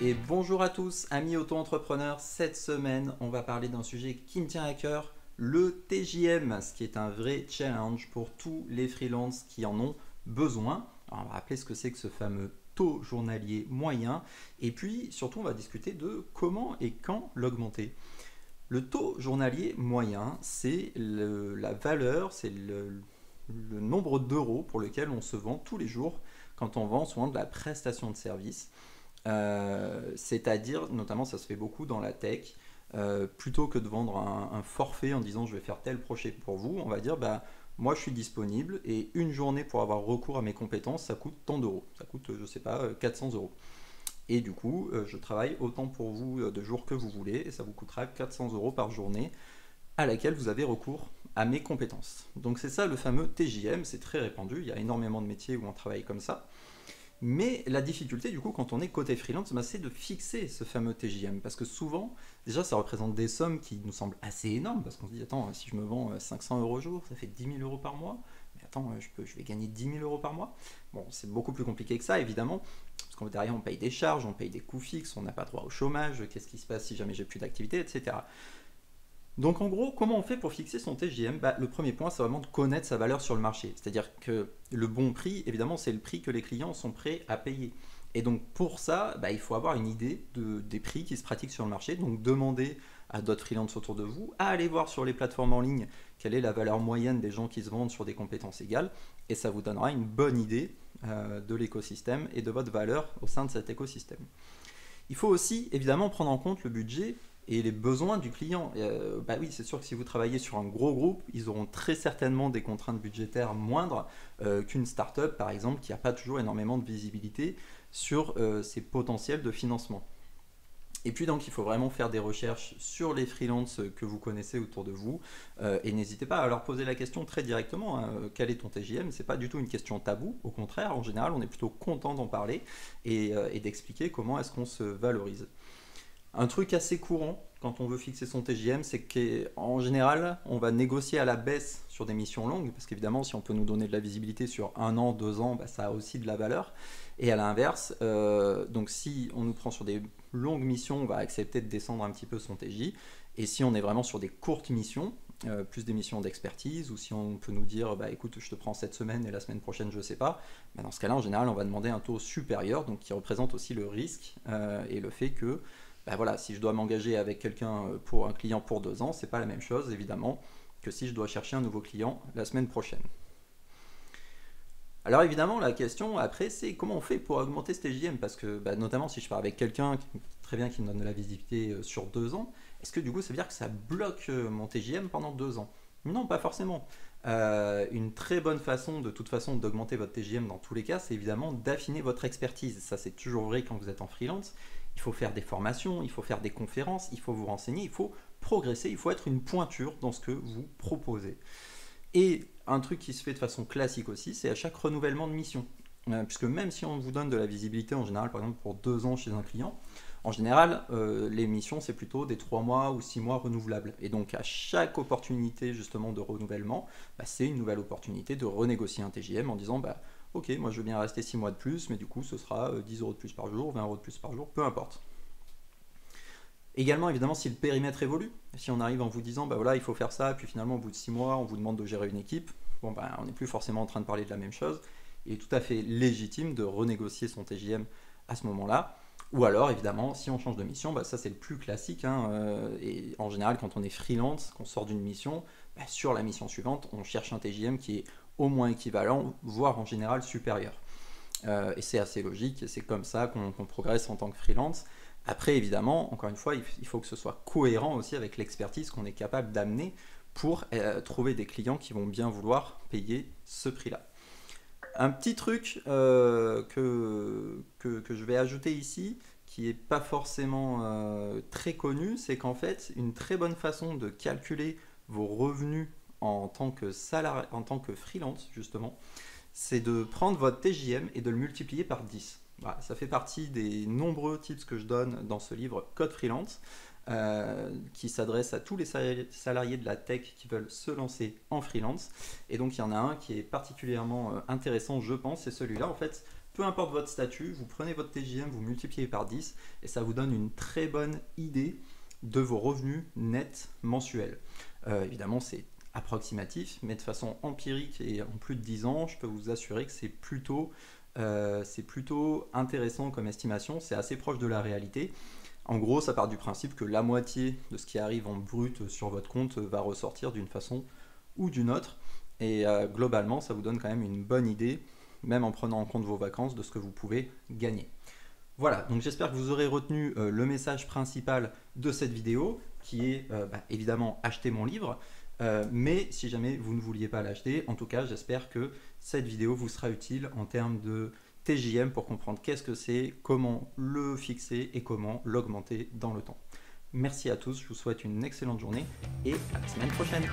Et bonjour à tous, amis auto-entrepreneurs. Cette semaine, on va parler d'un sujet qui me tient à cœur, le TJM, ce qui est un vrai challenge pour tous les freelances qui en ont besoin. Alors, on va rappeler ce que c'est que ce fameux taux journalier moyen. Et puis, surtout, on va discuter de comment et quand l'augmenter. Le taux journalier moyen, c'est la valeur, c'est le nombre d'euros pour lequel on se vend tous les jours quand on vend souvent de la prestation de service. C'est-à-dire, notamment ça se fait beaucoup dans la tech, plutôt que de vendre un forfait en disant je vais faire tel projet pour vous, on va dire bah, moi je suis disponible et une journée pour avoir recours à mes compétences ça coûte tant d'euros, ça coûte je sais pas 400 euros. Et du coup je travaille autant pour vous de jours que vous voulez et ça vous coûtera 400 euros par journée à laquelle vous avez recours à mes compétences. Donc c'est ça le fameux TJM, c'est très répandu, il y a énormément de métiers où on travaille comme ça. Mais la difficulté, du coup, quand on est côté freelance, bah, c'est de fixer ce fameux TJM. Parce que souvent, déjà, ça représente des sommes qui nous semblent assez énormes. Parce qu'on se dit, attends, si je me vends 500 euros au jour, ça fait 10 000 euros par mois. Mais attends, je vais gagner 10 000 euros par mois. Bon, c'est beaucoup plus compliqué que ça, évidemment. Parce qu'en derrière, on paye des charges, on paye des coûts fixes, on n'a pas droit au chômage, qu'est-ce qui se passe si jamais j'ai plus d'activité, etc. Donc en gros, comment on fait pour fixer son TJM? Bah, le premier point, c'est vraiment de connaître sa valeur sur le marché. C'est-à-dire que le bon prix, évidemment, c'est le prix que les clients sont prêts à payer. Et donc pour ça, bah, il faut avoir une idée des prix qui se pratiquent sur le marché. Donc demandez à d'autres freelances autour de vous, à aller voir sur les plateformes en ligne quelle est la valeur moyenne des gens qui se vendent sur des compétences égales. Et ça vous donnera une bonne idée de l'écosystème et de votre valeur au sein de cet écosystème. Il faut aussi évidemment prendre en compte le budget et les besoins du client. Bah oui, c'est sûr que si vous travaillez sur un gros groupe, ils auront très certainement des contraintes budgétaires moindres qu'une start-up, par exemple, qui n'a pas toujours énormément de visibilité sur ses potentiels de financement. Et puis donc il faut vraiment faire des recherches sur les freelances que vous connaissez autour de vous et n'hésitez pas à leur poser la question très directement, hein, quel est ton TJM? C'est pas du tout une question taboue, au contraire en général on est plutôt content d'en parler et d'expliquer comment est-ce qu'on se valorise. Un truc assez courant quand on veut fixer son TJM, c'est qu'en général, on va négocier à la baisse sur des missions longues, parce qu'évidemment, si on peut nous donner de la visibilité sur un an, 2 ans, bah, ça a aussi de la valeur. Et à l'inverse, donc si on nous prend sur des longues missions, on va accepter de descendre un petit peu son TJ. Et si on est vraiment sur des courtes missions, plus des missions d'expertise, ou si on peut nous dire, bah écoute, je te prends cette semaine et la semaine prochaine, je ne sais pas, bah, dans ce cas-là, en général, on va demander un taux supérieur, donc qui représente aussi le risque et le fait que bah voilà, si je dois m'engager avec quelqu'un pour un client pour 2 ans, c'est pas la même chose évidemment que si je dois chercher un nouveau client la semaine prochaine. Alors évidemment, la question après, c'est comment on fait pour augmenter ce TJM? Parce que bah, notamment si je pars avec quelqu'un très bien qui me donne de la visibilité sur 2 ans, est-ce que du coup ça veut dire que ça bloque mon TJM pendant 2 ans? Non, pas forcément. Une très bonne façon de toute façon d'augmenter votre TJM dans tous les cas, c'est évidemment d'affiner votre expertise. Ça c'est toujours vrai quand vous êtes en freelance. Il faut faire des formations, il faut faire des conférences, il faut vous renseigner, il faut progresser, il faut être une pointure dans ce que vous proposez. Et un truc qui se fait de façon classique aussi, c'est à chaque renouvellement de mission. Puisque même si on vous donne de la visibilité en général, par exemple pour 2 ans chez un client, en général, les missions, c'est plutôt des 3 mois ou 6 mois renouvelables. Et donc, à chaque opportunité justement de renouvellement, bah, c'est une nouvelle opportunité de renégocier un TJM en disant bah, ok, moi je veux bien rester 6 mois de plus, mais du coup, ce sera 10 euros de plus par jour, 20 euros de plus par jour, peu importe. Également, évidemment, si le périmètre évolue, si on arrive en vous disant, bah voilà, il faut faire ça, puis finalement, au bout de 6 mois, on vous demande de gérer une équipe, bon, bah, on n'est plus forcément en train de parler de la même chose. Il est tout à fait légitime de renégocier son TJM à ce moment-là. Ou alors, évidemment, si on change de mission, bah, ça c'est le plus classique, hein, et en général, quand on est freelance, qu'on sort d'une mission, bah, sur la mission suivante, on cherche un TJM qui est au moins équivalent, voire en général supérieur. Et c'est assez logique, et c'est comme ça qu'on progresse en tant que freelance. Après, évidemment, encore une fois, il faut que ce soit cohérent aussi avec l'expertise qu'on est capable d'amener pour trouver des clients qui vont bien vouloir payer ce prix-là. Un petit truc que je vais ajouter ici, qui n'est pas forcément très connu, c'est qu'en fait, une très bonne façon de calculer vos revenus en tant que salarié, en tant que freelance, justement, c'est de prendre votre TJM et de le multiplier par 10. Voilà, ça fait partie des nombreux tips que je donne dans ce livre Code Freelance, qui s'adresse à tous les salariés de la tech qui veulent se lancer en freelance. Et donc il y en a un qui est particulièrement intéressant, je pense, c'est celui-là. En fait, peu importe votre statut, vous prenez votre TJM, vous multipliez par 10 et ça vous donne une très bonne idée de vos revenus nets mensuels. Évidemment, c'est approximatif, mais de façon empirique et en plus de 10 ans, je peux vous assurer que c'est plutôt intéressant comme estimation, c'est assez proche de la réalité. En gros, ça part du principe que la moitié de ce qui arrive en brut sur votre compte va ressortir d'une façon ou d'une autre. Et globalement, ça vous donne quand même une bonne idée, même en prenant en compte vos vacances, de ce que vous pouvez gagner. Voilà, donc j'espère que vous aurez retenu le message principal de cette vidéo, qui est évidemment acheter mon livre. Mais si jamais vous ne vouliez pas l'acheter, en tout cas, j'espère que cette vidéo vous sera utile en termes de TJM pour comprendre qu'est-ce que c'est, comment le fixer et comment l'augmenter dans le temps. Merci à tous, je vous souhaite une excellente journée et à la semaine prochaine.